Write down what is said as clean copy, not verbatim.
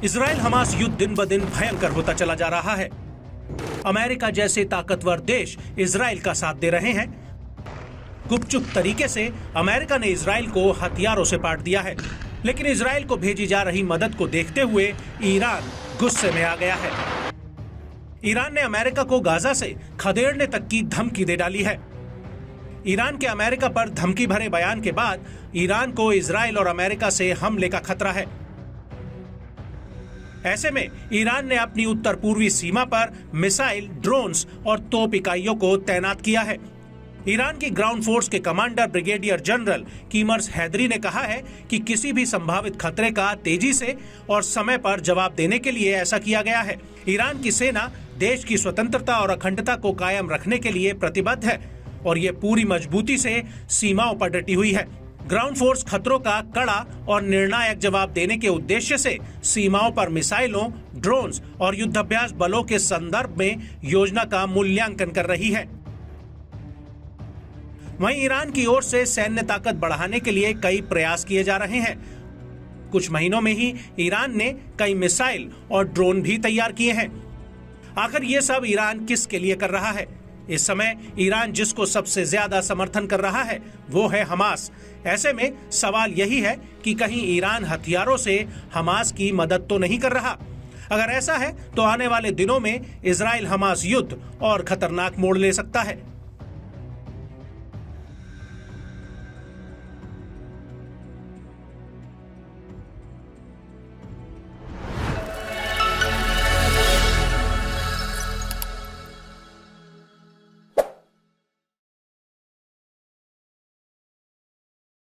Israel Hamas युद्ध दिन ब दिन भयंकर होता चला जा रहा है। अमेरिका जैसे ताकतवर देश इजराइल का साथ दे रहे हैं। गुपचुप तरीके से अमेरिका ने इजराइल को हथियारों से पाट दिया है, लेकिन इजराइल को भेजी जा रही मदद को देखते हुए ईरान गुस्से में आ गया है। ईरान ने अमेरिका को गाजा से खदेड़ने तक की धमकी दे डाली है। ईरान के अमेरिका पर धमकी भरे बयान के बाद ईरान को इजराइल और अमेरिका से हमले का खतरा है। ऐसे में ईरान ने अपनी उत्तर पूर्वी सीमा पर मिसाइल, ड्रोन्स और तोप इकाइयों को तैनात किया है। ईरान की ग्राउंड फोर्स के कमांडर ब्रिगेडियर जनरल कीमर्स हैदरी ने कहा है कि किसी भी संभावित खतरे का तेजी से और समय पर जवाब देने के लिए ऐसा किया गया है। ईरान की सेना देश की स्वतंत्रता और अखंडता को कायम रखने के लिए प्रतिबद्ध है और ये पूरी मजबूती से सीमाओं पर डटी हुई है। ग्राउंड फोर्स खतरों का कड़ा और निर्णायक जवाब देने के उद्देश्य से सीमाओं पर मिसाइलों, ड्रोन्स और युद्धाभ्यास बलों के संदर्भ में योजना का मूल्यांकन कर रही है। वहीं ईरान की ओर से सैन्य ताकत बढ़ाने के लिए कई प्रयास किए जा रहे हैं। कुछ महीनों में ही ईरान ने कई मिसाइल और ड्रोन भी तैयार किए हैं। आखिर ये सब ईरान किसके लिए कर रहा है? इस समय ईरान जिसको सबसे ज्यादा समर्थन कर रहा है वो है हमास। ऐसे में सवाल यही है कि कहीं ईरान हथियारों से हमास की मदद तो नहीं कर रहा। अगर ऐसा है तो आने वाले दिनों में इजराइल हमास युद्ध और खतरनाक मोड़ ले सकता है।